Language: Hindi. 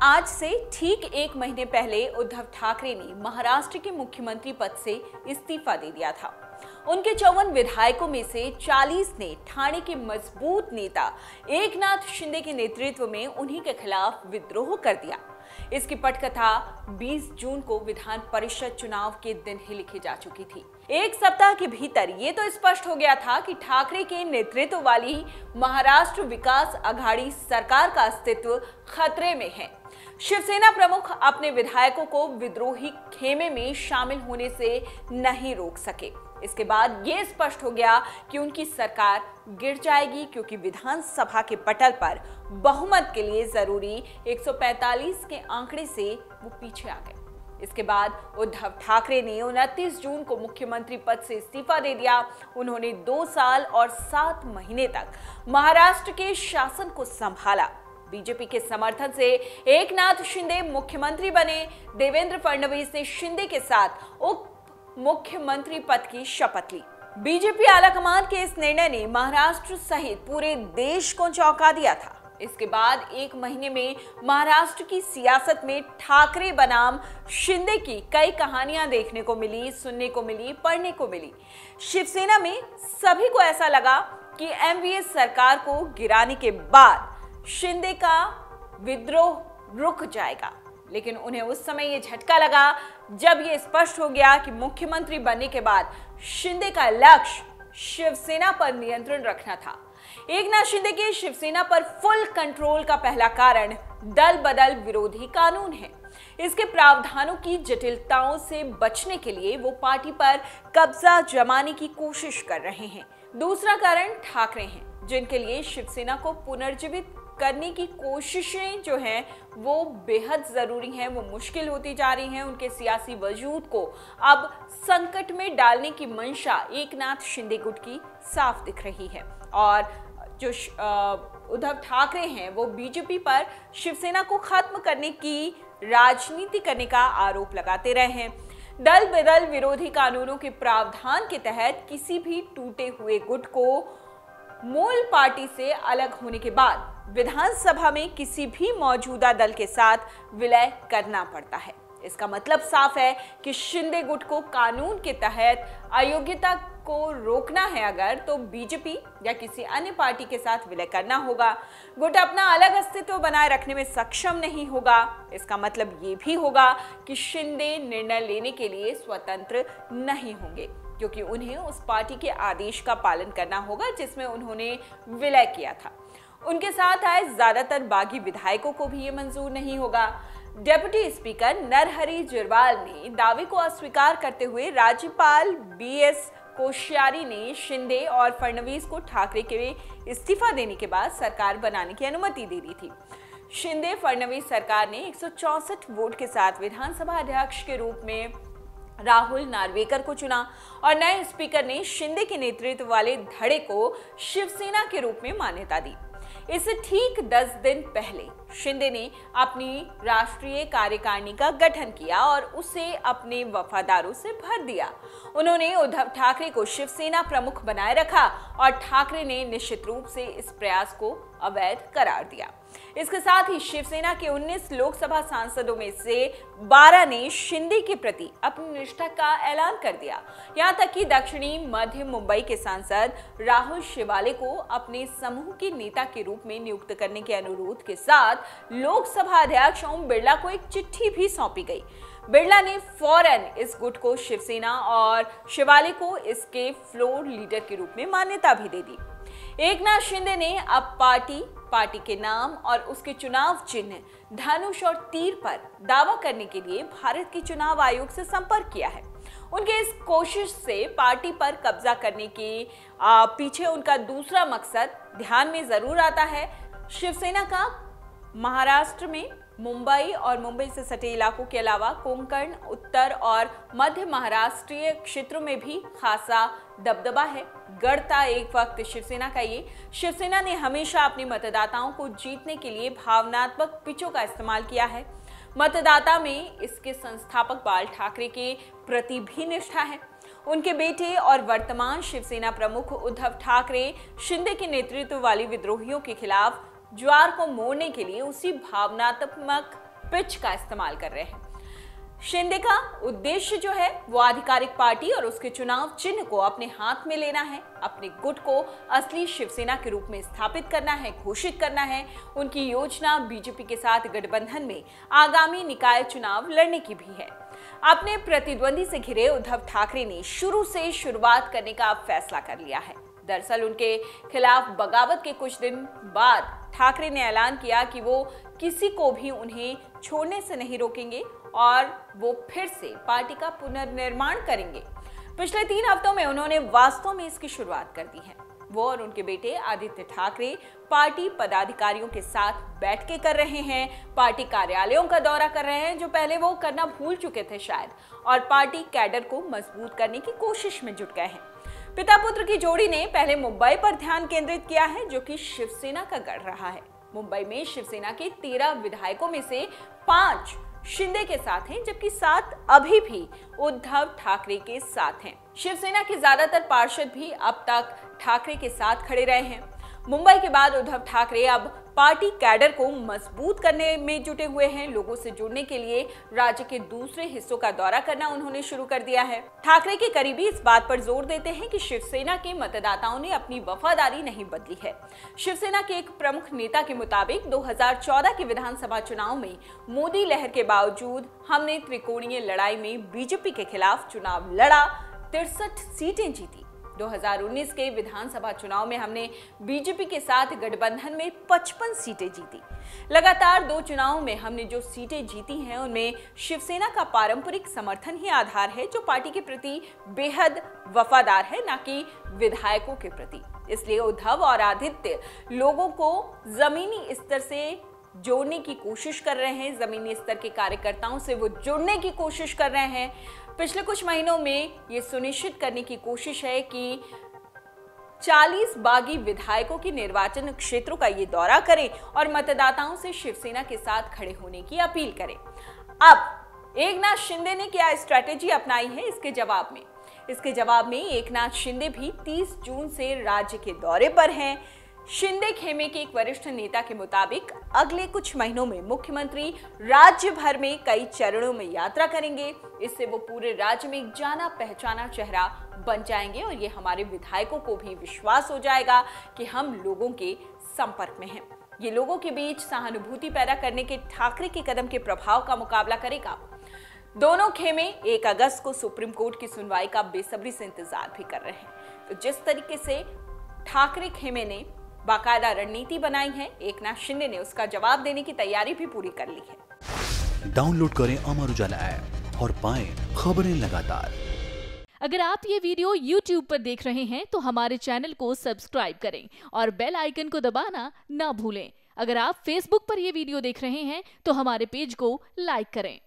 आज से ठीक एक महीने पहले उद्धव ठाकरे ने महाराष्ट्र के मुख्यमंत्री पद से इस्तीफा दे दिया था। उनके 54 विधायकों में से 40 ने ठाणे के मजबूत नेता एकनाथ शिंदे के नेतृत्व में उन्हीं के खिलाफ विद्रोह कर दिया। इसकी पटकथा 20 जून को विधान परिषद चुनाव के दिन ही लिखी जा चुकी थी। एक सप्ताह के भीतर ये तो स्पष्ट हो गया था कि ठाकरे के नेतृत्व वाली महाराष्ट्र विकास आघाड़ी सरकार का अस्तित्व खतरे में है। शिवसेना प्रमुख अपने विधायकों को विद्रोही खेमे में शामिल होने से नहीं रोक सके। इसके बाद ये स्पष्ट हो गया कि उनकी सरकार गिर जाएगी, क्योंकि विधानसभा के पटल पर बहुमत के लिए जरूरी 145 के आंकड़े से वो पीछे आ गए। इसके बाद उद्धव ठाकरे ने 29 जून को मुख्यमंत्री पद से इस्तीफा दे दिया। उन्होंने 2 साल और 7 महीने तक महाराष्ट्र के शासन को संभाला। बीजेपी के समर्थन से एकनाथ शिंदे मुख्यमंत्री बने। देवेंद्र फडणवीस ने शिंदे के साथ उप मुख्यमंत्री पद की शपथ ली। बीजेपी आलाकमान के इस निर्णय ने महाराष्ट्र सहित पूरे देश को चौंका दिया था। इसके बाद एक महीने में महाराष्ट्र की सियासत में ठाकरे बनाम शिंदे की कई कहानियां देखने को मिली, सुनने को मिली, पढ़ने को मिली। शिवसेना में सभी को ऐसा लगा कि एमवीएस सरकार को गिराने के बाद शिंदे का विद्रोह रुक जाएगा, लेकिन उन्हें उस समय ये झटका लगा जब ये स्पष्ट हो गया कि मुख्यमंत्री बनने के बाद शिंदे का लक्ष्य शिवसेना पर नियंत्रण रखना था। एकनाथ शिंदे के शिवसेना पर फुल कंट्रोल का पहला कारण दल बदल विरोधी कानून है। इसके प्रावधानों की जटिलताओं से बचने के लिए वो पार्टी पर कब्जा जमाने की कोशिश कर रहे हैं। दूसरा कारण ठाकरे हैं, जिनके लिए शिवसेना को पुनर्जीवित करने की कोशिशें जो हैं वो बेहद जरूरी हैं, वो मुश्किल होती जा रही हैं। उनके सियासी वजूद को अब संकट में डालने की मंशा एकनाथ शिंदे गुट की साफ दिख रही है। और जो उद्धव ठाकरे हैं वो बीजेपी पर शिवसेना को खत्म करने की राजनीति करने का आरोप लगाते रहे हैं। दल बदल विरोधी कानूनों के प्रावधान के तहत किसी भी टूटे हुए गुट को मूल पार्टी से अलग होने के बाद विधानसभा में किसी भी मौजूदा दल के साथ विलय करना पड़ता है। इसका मतलब साफ है कि शिंदे गुट को कानून के तहत अयोग्यता को रोकना है अगर, तो बीजेपी या किसी अन्य पार्टी के साथ विलय करना होगा। गुट अपना अलग अस्तित्व बनाए रखने में सक्षम नहीं होगा। इसका मतलब ये भी होगा कि शिंदे निर्णय लेने के लिए स्वतंत्र नहीं होंगे, क्योंकि उन्हें उस पार्टी के आदेश का पालन करना होगा जिसमें उन्होंने विलय किया था। उनके साथ आए ज्यादातर बागी विधायकों को भी ये मंजूर नहीं होगा। डेप्यूटी स्पीकर नरहरि झिरवाल ने दावे को अस्वीकार करते हुए राज्यपाल बीएस कोश्यारी ने शिंदे और फडणवीस को ठाकरे के इस्तीफा देने के बाद सरकार बनाने की अनुमति दे दी थी। शिंदे फडणवीस सरकार ने 164 वोट के साथ विधानसभा अध्यक्ष के रूप में राहुल नार्वेकर को चुना और नए स्पीकर ने शिंदे के नेतृत्व वाले धड़े को शिवसेना के रूप में मान्यता दी। इससे ठीक 10 दिन पहले शिंदे ने अपनी राष्ट्रीय कार्यकारिणी का गठन किया और उसे अपने वफादारों से भर दिया। उन्होंने उद्धव ठाकरे को शिवसेना प्रमुख बनाए रखा और ठाकरे ने निश्चित रूप से इस प्रयास को अवैध करार दिया। इसके साथ ही शिवसेना के 19 लोकसभा सांसदों में से 12 ने शिंदे के प्रति अपनी निष्ठा का ऐलान कर दिया। यहां तक कि दक्षिणी मध्य मुंबई के सांसद राहुल शिवाले को अपने समूह के नेता के रूप में नियुक्त करने के अनुरोध के साथ लोकसभा अध्यक्ष ओम बिरला को एक चिट्ठी भी सौंपी गई। बिरला ने फौरन इस गुट को शिवसेना और शिवाले को इसके फ्लोर लीडर के रूप में मान्यता भी दे दी। एकनाथ शिंदे ने अब पार्टी के नाम और उसके चुनाव चिन्ह धनुष और तीर पर दावा करने के लिए भारत के चुनाव आयोग से संपर्क किया है। उनके इस कोशिश से पार्टी पर कब्जा करने के पीछे उनका दूसरा मकसद ध्यान में जरूर आता है। शिवसेना का महाराष्ट्र में मुंबई और मुंबई से सटे इलाकों के अलावा कोंकण, उत्तर और मध्य महाराष्ट्रीय क्षेत्रों में भी खासा दबदबा है। गढ़ता एक वक्त शिवसेना का ये। शिवसेना ने हमेशा अपने मतदाताओं को जीतने के लिए भावनात्मक पिचों का इस्तेमाल किया है। मतदाता में इसके संस्थापक बाल ठाकरे के प्रति भी निष्ठा है। उनके बेटे और वर्तमान शिवसेना प्रमुख उद्धव ठाकरे शिंदे के नेतृत्व वाली विद्रोहियों के खिलाफ ज्वार को मोड़ने के लिए उसी भावनात्मक पिच का इस्तेमाल कर रहे हैं। शिंदे का उद्देश्य जो है वो आधिकारिक पार्टी और उसके चुनाव चिन्ह को अपने हाथ में लेना है, अपने गुट को असली शिवसेना के रूप में स्थापित करना है, घोषित करना है। उनकी योजना बीजेपी के साथ गठबंधन में आगामी निकाय चुनाव लड़ने की भी है। अपने प्रतिद्वंदी से घिरे उद्धव ठाकरे ने शुरू से शुरुआत करने का फैसला कर लिया है। दरअसल उनके खिलाफ बगावत के कुछ दिन बाद ठाकरे ने ऐलान किया कि वो किसी को भी उन्हें छोड़ने से नहीं रोकेंगे और वो फिर से पार्टी का पुनर्निर्माण करेंगे। पिछले 3 हफ्तों में उन्होंने वास्तव में इसकी शुरुआत कर दी है। वो और उनके बेटे आदित्य ठाकरे पार्टी पदाधिकारियों के साथ बैठकें कर रहे हैं, पार्टी कार्यालयों का दौरा कर रहे हैं जो पहले वो करना भूल चुके थे शायद, और पार्टी कैडर को मजबूत करने की कोशिश में जुट गए हैं। पिता पुत्र की जोड़ी ने पहले मुंबई पर ध्यान केंद्रित किया है जो कि शिवसेना का गढ़ रहा है। मुंबई में शिवसेना के 13 विधायकों में से 5 शिंदे के साथ हैं, जबकि 7 अभी भी उद्धव ठाकरे के साथ हैं। शिवसेना के ज्यादातर पार्षद भी अब तक ठाकरे के साथ खड़े रहे हैं। मुंबई के बाद उद्धव ठाकरे अब पार्टी कैडर को मजबूत करने में जुटे हुए हैं। लोगों से जुड़ने के लिए राज्य के दूसरे हिस्सों का दौरा करना उन्होंने शुरू कर दिया है। ठाकरे के करीबी इस बात पर जोर देते हैं कि शिवसेना के मतदाताओं ने अपनी वफादारी नहीं बदली है। शिवसेना के एक प्रमुख नेता के मुताबिक 2014 के विधानसभा चुनाव में मोदी लहर के बावजूद हमने त्रिकोणीय लड़ाई में बीजेपी के खिलाफ चुनाव लड़ा, 63 सीटें जीती। 2019 के विधानसभा चुनाव में हमने बीजेपी के साथ गठबंधन में 55 सीटें जीती। लगातार 2 चुनावों में हमने जो सीटें जीती हैं उनमें शिवसेना का पारंपरिक समर्थन ही आधार है, जो पार्टी के प्रति बेहद वफादार है, ना कि विधायकों के प्रति। इसलिए उद्धव और आदित्य लोगों को जमीनी स्तर से जोड़ने की कोशिश कर रहे हैं, जमीनी स्तर के कार्यकर्ताओं से वो जुड़ने की कोशिश कर रहे हैं। पिछले कुछ महीनों में ये सुनिश्चित करने की कोशिश है कि 40 बागी विधायकों की निर्वाचन क्षेत्रों का ये दौरा करें और मतदाताओं से शिवसेना के साथ खड़े होने की अपील करें। अब एकनाथ शिंदे ने क्या स्ट्रैटेजी अपनाई है इसके जवाब में एकनाथ शिंदे भी 30 जून से राज्य के दौरे पर हैं। शिंदे खेमे के एक वरिष्ठ नेता के मुताबिक अगले कुछ महीनों में मुख्यमंत्री राज्य भर में कई चरणों में यात्रा करेंगे। इससे वो पूरे राज्य में एक जाना पहचाना चेहरा बन जाएंगे और ये हमारे विधायकों को भी विश्वास हो जाएगा कि हम लोगों के संपर्क में हैं। ये लोगों के बीच सहानुभूति पैदा करने के ठाकरे के कदम के प्रभाव का मुकाबला करेगा। दोनों खेमे 1 अगस्त को सुप्रीम कोर्ट की सुनवाई का बेसब्री से इंतजार भी कर रहे हैं। तो जिस तरीके से ठाकरे खेमे ने बाकायदा रणनीति बनाई है, एकनाथ शिंदे ने उसका जवाब देने की तैयारी भी पूरी कर ली है। डाउनलोड करें अमर उजाला ऐप और पाएं खबरें लगातार। अगर आप ये वीडियो YouTube पर देख रहे हैं तो हमारे चैनल को सब्सक्राइब करें और बेल आइकन को दबाना ना भूलें। अगर आप Facebook पर ये वीडियो देख रहे हैं तो हमारे पेज को लाइक करें।